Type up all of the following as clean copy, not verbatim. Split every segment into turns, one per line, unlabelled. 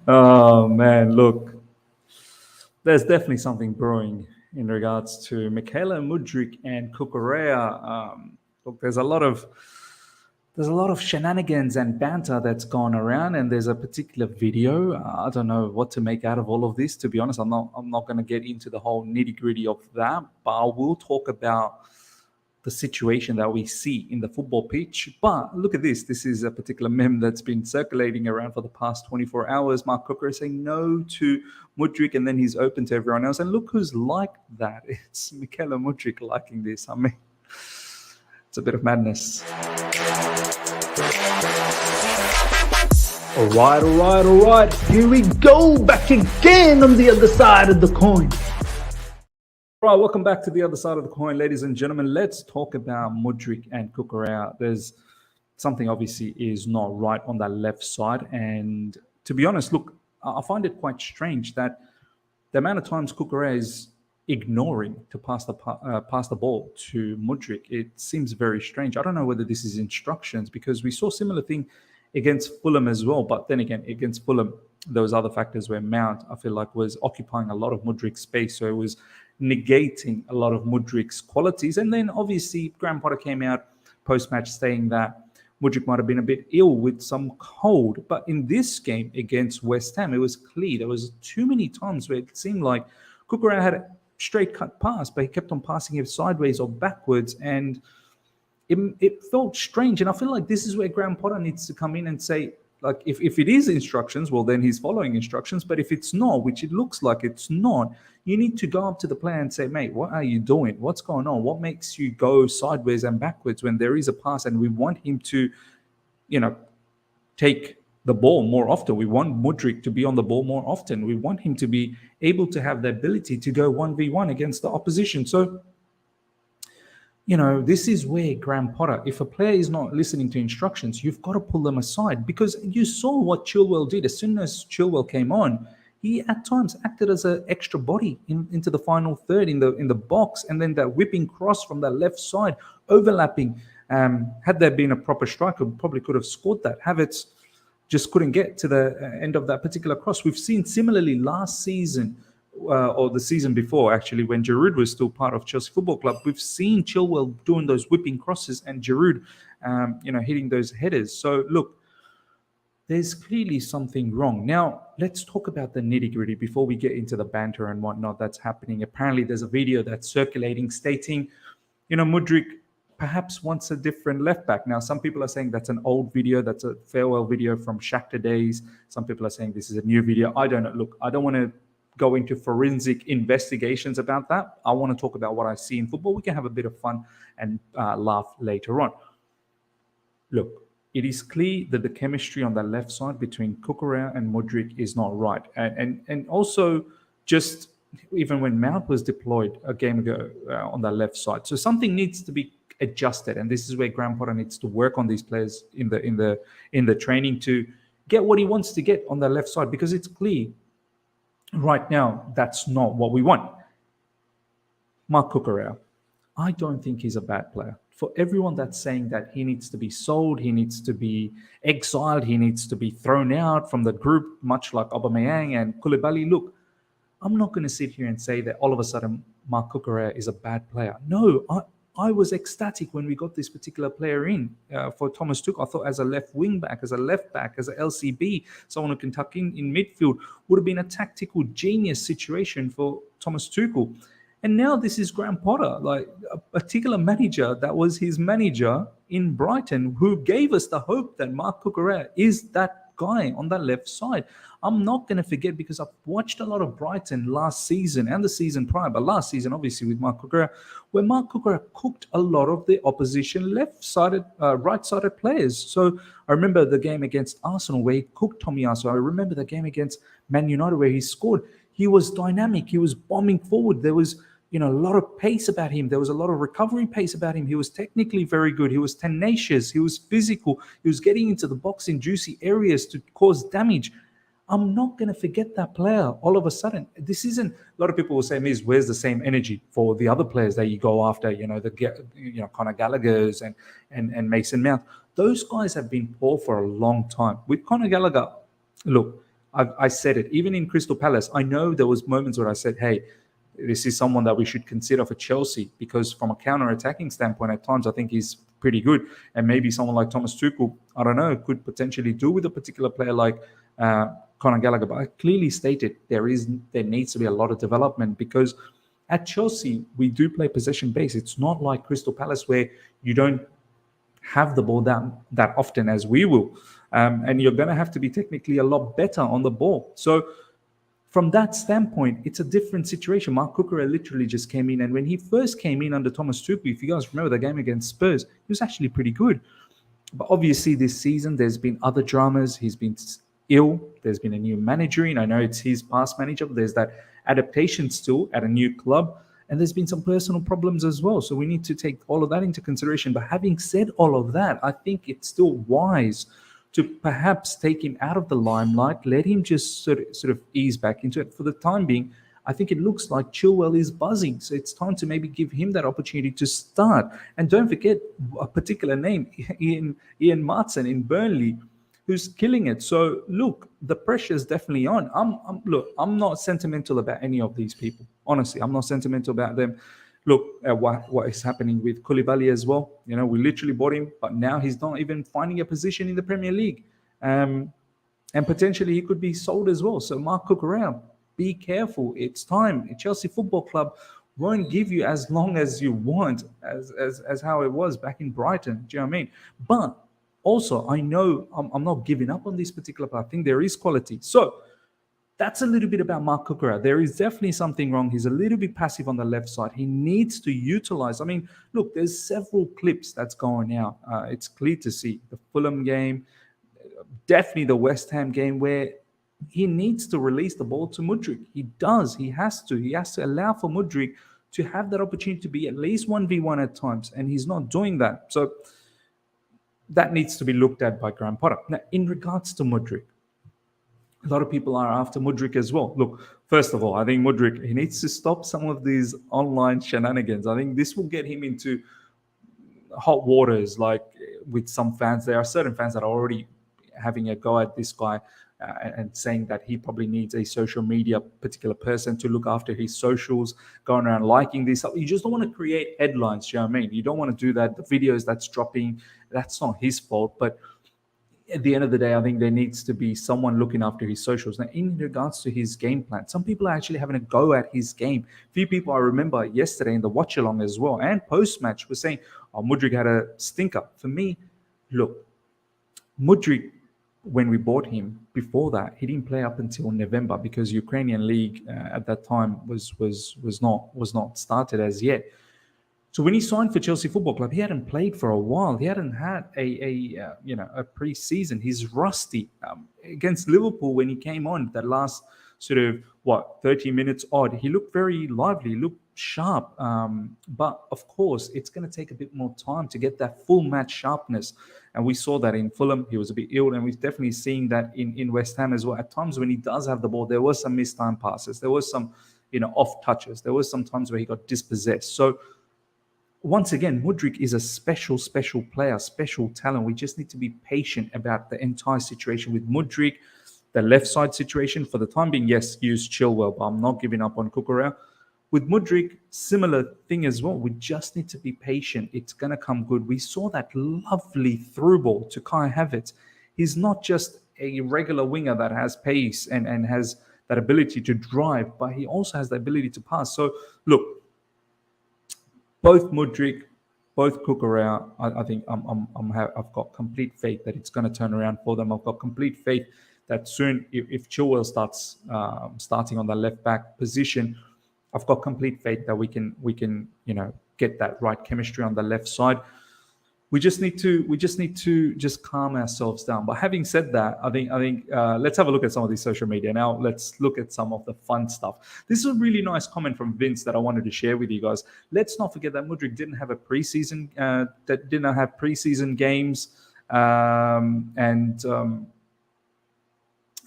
Oh man, look, there's definitely something brewing in regards to Michaela Mudryk and Cucurella. Look, there's a lot of shenanigans and banter that's gone around, and there's a particular video. I don't know what to make out of all of this. To be honest, I'm not going to get into the whole nitty gritty of that, but I will talk about the situation that we see in the football pitch. But look at this. This is a particular meme that's been circulating around for the past 24 hours. Mark Cooker is saying no to Mudryk, and then he's open to everyone else. And look who's like that. It's Michaela Mudryk liking this. I mean, it's a bit of madness.
All right. Here we go, back again on the other side of the coin.
Right, welcome back to the other side of the coin, ladies and gentlemen. Let's talk about Mudryk and Cucurella. There's something obviously is not right on that left side. And to be honest, look, I find it quite strange that the amount of times Cucurella is ignoring to pass the ball to Mudryk. It seems very strange. I don't know whether this is instructions, because we saw similar thing against Fulham as well. But then again, against Fulham, there was other factors where Mount, I feel like, was occupying a lot of Mudryk's space. So it was negating a lot of Mudryk's qualities. And then obviously Graham Potter came out post-match saying that Mudryk might have been a bit ill with some cold. But in this game against West Ham, it was clear. There was too many times where it seemed like Cucurella had a straight cut pass, but he kept on passing it sideways or backwards. And it felt strange. And I feel like this is where Graham Potter needs to come in and say, like, if it is instructions, well, then he's following instructions. But if it's not, which it looks like it's not, you need to go up to the player and say, mate, what are you doing? What's going on? What makes you go sideways and backwards when there is a pass and we want him to, take the ball more often? We want Mudryk to be on the ball more often. We want him to be able to have the ability to go 1v1 against the opposition. So, this is where Graham Potter, if a player is not listening to instructions, you've got to pull them aside, because you saw what Chilwell did. As soon as Chilwell came on, he at times acted as an extra body into the final third in the box, and then that whipping cross from the left side, overlapping. Had there been a proper striker, probably could have scored that. Havertz just couldn't get to the end of that particular cross. We've seen similarly last season, or the season before, actually, when Giroud was still part of Chelsea Football Club, we've seen Chilwell doing those whipping crosses and Giroud, hitting those headers. So, look, there's clearly something wrong. Now, let's talk about the nitty-gritty before we get into the banter and whatnot that's happening. Apparently, there's a video that's circulating stating, Mudryk perhaps wants a different left back. Now, some people are saying that's an old video, that's a farewell video from Shakhtar days. Some people are saying this is a new video. I don't know. Look, I don't want to go into forensic investigations about that. I want to talk about what I see in football. We can have a bit of fun and laugh later on. Look, it is clear that the chemistry on the left side between Cucurella and Mudryk is not right. And also, just even when Mount was deployed a game ago on the left side. So something needs to be adjusted. And this is where Graham Potter needs to work on these players in the training to get what he wants to get on the left side, because it's clear right now that's not what we want. Mark Cucurella, I don't think he's a bad player. For everyone that's saying that he needs to be sold, he needs to be exiled, he needs to be thrown out from the group, much like Aubameyang and Koulibaly, look, I'm not going to sit here and say that all of a sudden Mark Cucurella is a bad player. No, I was ecstatic when we got this particular player in for Thomas Tuchel. I thought as a left wing back, as a left back, as a LCB, someone who can tuck in midfield, would have been a tactical genius situation for Thomas Tuchel. And now this is Graham Potter, like a particular manager that was his manager in Brighton, who gave us the hope that Mark Cucurella is that guy on that left side. I'm not going to forget, because I've watched a lot of Brighton last season and the season prior, but last season, obviously, with Mark Cucurella, where Mark Cucurella cooked a lot of the opposition left-sided, right-sided players. So I remember the game against Arsenal where he cooked Tomiyasu. I remember the game against Man United where he scored. He was dynamic. He was bombing forward. There was a lot of pace about him. There was a lot of recovery pace about him. He was technically very good. He was tenacious. He was physical. He was getting into the box in juicy areas to cause damage. I'm not going to forget that player all of a sudden. This isn't, a lot of people will say, Miz, where's the same energy for the other players that you go after, Conor Gallagher's and Mason Mount. Those guys have been poor for a long time. With Conor Gallagher, look, I said it. Even in Crystal Palace, I know there was moments where I said, hey, this is someone that we should consider for Chelsea, because from a counter-attacking standpoint, at times I think he's pretty good. And maybe someone like Thomas Tuchel, I don't know, could potentially do with a particular player like Conor Gallagher. But I clearly stated there needs to be a lot of development, because at Chelsea, we do play possession based. It's not like Crystal Palace where you don't have the ball that often as we will. And you're going to have to be technically a lot better on the ball. So from that standpoint, it's a different situation. Mark Cucurella literally just came in. And when he first came in under Thomas Tuchel, if you guys remember the game against Spurs, he was actually pretty good. But obviously this season, there's been other dramas. He's been ill. There's been a new manager in. I know it's his past manager, but there's that adaptation still at a new club. And there's been some personal problems as well. So we need to take all of that into consideration. But having said all of that, I think it's still wise to perhaps take him out of the limelight, let him just sort of ease back into it. For the time being, I think it looks like Chilwell is buzzing. So it's time to maybe give him that opportunity to start. And don't forget a particular name, Ian Martin in Burnley, who's killing it. So look, the pressure is definitely on. I'm not sentimental about any of these people. Honestly, I'm not sentimental about them. Look at what is happening with Koulibaly as well. We literally bought him, but now he's not even finding a position in the Premier League. And potentially he could be sold as well. So Mark Cucurella, be careful. It's time. Chelsea Football Club won't give you as long as you want, as how it was back in Brighton. Do you know what I mean? But also, I know I'm not giving up on this particular player. I think there is quality. So that's a little bit about Mark Cucurella. There is definitely something wrong. He's a little bit passive on the left side. He needs to utilize. I mean, look, there's several clips that's going out. It's clear to see the Fulham game, definitely the West Ham game, where he needs to release the ball to Mudryk. He does. He has to. He has to allow for Mudryk to have that opportunity to be at least 1v1 at times, and he's not doing that. So that needs to be looked at by Graham Potter. Now, in regards to Mudryk, a lot of people are after Mudryk as well. Look, first of all, I think Mudryk, he needs to stop some of these online shenanigans. I think this will get him into hot waters, like with some fans. There are certain fans that are already having a go at this guy and saying that he probably needs a social media particular person to look after his socials, going around liking this. You just don't want to create headlines, you know what I mean? You don't want to do that. The videos that's dropping, that's not his fault. But at the end of the day, I think there needs to be someone looking after his socials. Now, in regards to his game plan, some people are actually having a go at his game. A few people I remember yesterday in the watch-along as well and post-match were saying, oh, Mudryk had a stinker. For me, look, Mudryk, when we bought him, before that, he didn't play up until November because Ukrainian league at that time was not started as yet. So when he signed for Chelsea Football Club, he hadn't played for a while. He hadn't had a pre-season. He's rusty. Against Liverpool, when he came on, that last sort of 30 minutes odd, he looked very lively, looked sharp. But of course, it's going to take a bit more time to get that full match sharpness. And we saw that in Fulham. He was a bit ill, and we're definitely seeing that in West Ham as well. At times when he does have the ball, there was some missed time passes. There was some, off touches. There was some times where he got dispossessed. So once again, Mudryk is a special player, special talent. We just need to be patient about the entire situation with Mudryk, the left side situation. For the time being, yes, use Chilwell, but I'm not giving up on Cucurella. With Mudryk, similar thing as well. We just need to be patient. It's going to come good. We saw that lovely through ball to Kai Havertz. He's not just a regular winger that has pace and has that ability to drive, but he also has the ability to pass. So, look, both Mudryk, both Cucurella, I think I've got complete faith that it's going to turn around for them. I've got complete faith that soon, if Chilwell starts starting on the left back position, I've got complete faith that we can get that right chemistry on the left side. We just need to just calm ourselves down. But having said that, I think let's have a look at some of these social media now. Let's look at some of the fun stuff. This is a really nice comment from Vince that I wanted to share with you guys. Let's not forget that Mudryk didn't have a preseason, that did not have preseason games, and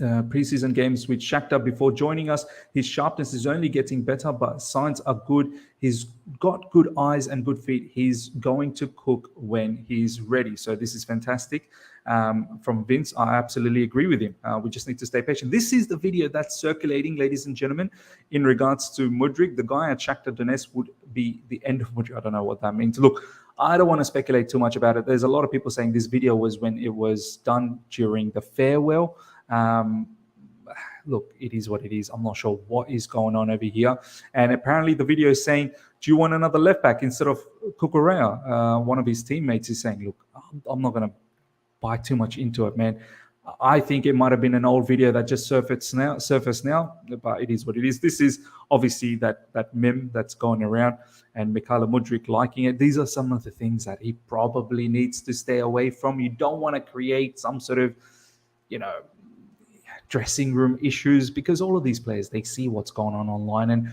preseason games with Shakhtar before joining us. His sharpness is only getting better, but signs are good. He's got good eyes and good feet. He's going to cook when he's ready. So this is fantastic from Vince. I absolutely agree with him. We just need to stay patient. This is the video that's circulating, ladies and gentlemen, in regards to Mudryk. The guy at Shakhtar Donetsk would be the end of Mudryk. I don't know what that means. Look, I don't want to speculate too much about it. There's a lot of people saying this video was when it was done during the farewell. Look, it is what it is. I'm not sure what is going on over here. And apparently the video is saying, do you want another left back instead of Cucurella? One of his teammates is saying, look, I'm not going to buy too much into it, man. I think it might have been an old video that just surfaced now, but it is what it is. This is obviously that meme that's going around, and Mikhailo Mudryk liking it. These are some of the things that he probably needs to stay away from. You don't want to create some sort of, dressing room issues, because all of these players, they see what's going on online, and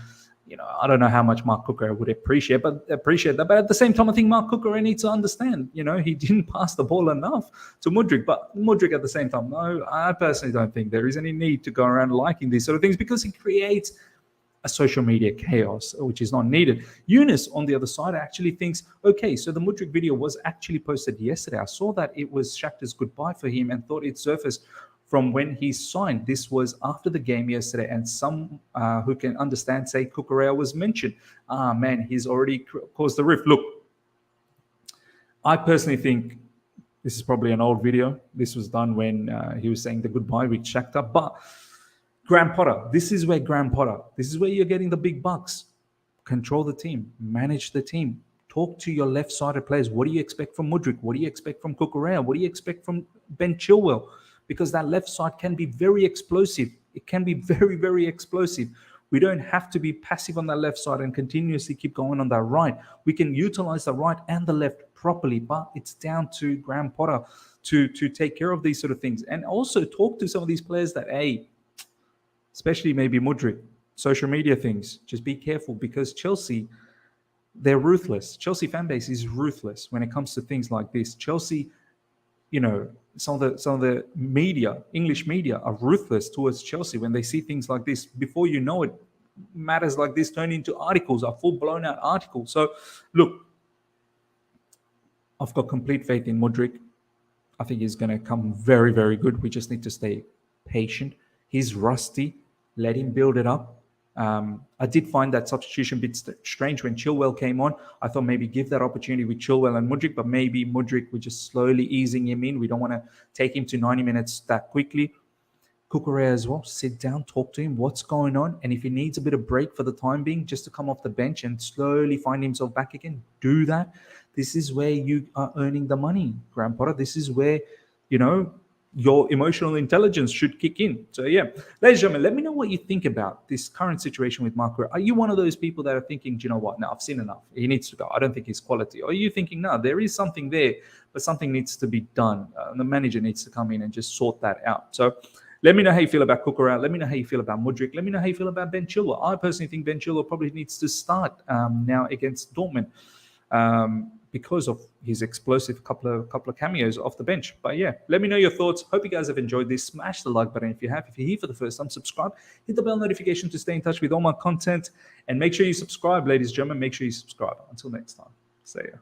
I don't know how much Mark Cucurella would appreciate that. But at the same time, I think Mark Cucurella needs to understand, he didn't pass the ball enough to Mudryk. But Mudryk at the same time, no, I personally don't think there is any need to go around liking these sort of things, because it creates a social media chaos, which is not needed. Eunice, on the other side, actually thinks, okay, so the Mudryk video was actually posted yesterday. I saw that it was Shakhtar's goodbye for him and thought it surfaced from when he signed. This was after the game yesterday, and some who can understand say Cucurella was mentioned. Man, he's already caused the rift. Look, I personally think this is probably an old video. This was done when he was saying the goodbye with Shakhtar. But Graham Potter, this is where you're getting the big bucks. Control the team, manage the team. Talk to your left-sided players. What do you expect from Mudryk? What do you expect from Cucurella? What do you expect from Ben Chilwell? Because that left side can be very explosive. It can be very, very explosive. We don't have to be passive on that left side and continuously keep going on that right. We can utilize the right and the left properly, but it's down to Graham Potter to take care of these sort of things. And also talk to some of these players that, hey, especially maybe Mudryk, social media things, just be careful, because Chelsea, they're ruthless. Chelsea fan base is ruthless when it comes to things like this. Chelsea, some of the media, English media, are ruthless towards Chelsea when they see things like this. Before you know it, matters like this turn into articles, are full blown out articles. So look, I've got complete faith in Mudryk. I think he's going to come very, very good. We just need to stay patient. He's rusty. Let him build it up. I did find that substitution a bit strange when Chilwell came on. I thought maybe give that opportunity with Chilwell and Mudryk, but maybe Mudryk, we're just slowly easing him in. We don't want to take him to 90 minutes that quickly. Cucurella as well, sit down, talk to him, what's going on. And if he needs a bit of break for the time being, just to come off the bench and slowly find himself back again, do that. This is where you are earning the money, Graham Potter. This is where, your emotional intelligence should kick in. So yeah, ladies and gentlemen, let me know what you think about this current situation with Mark Cucurella. Are you one of those people that are thinking, do you know what? No, I've seen enough. He needs to go. I don't think he's quality. Or are you thinking, no, there is something there, but something needs to be done. The manager needs to come in and just sort that out. So let me know how you feel about Cucurella. Let me know how you feel about Mudryk. Let me know how you feel about Ben Chilwell. I personally think Ben Chilwell probably needs to start now against Dortmund. Because of his explosive couple of cameos off the bench. But yeah, let me know your thoughts. Hope you guys have enjoyed this. Smash the like button if you have. If you're here for the first time, subscribe. Hit the bell notification to stay in touch with all my content. And make sure you subscribe, ladies and gentlemen. Make sure you subscribe. Until next time, see ya.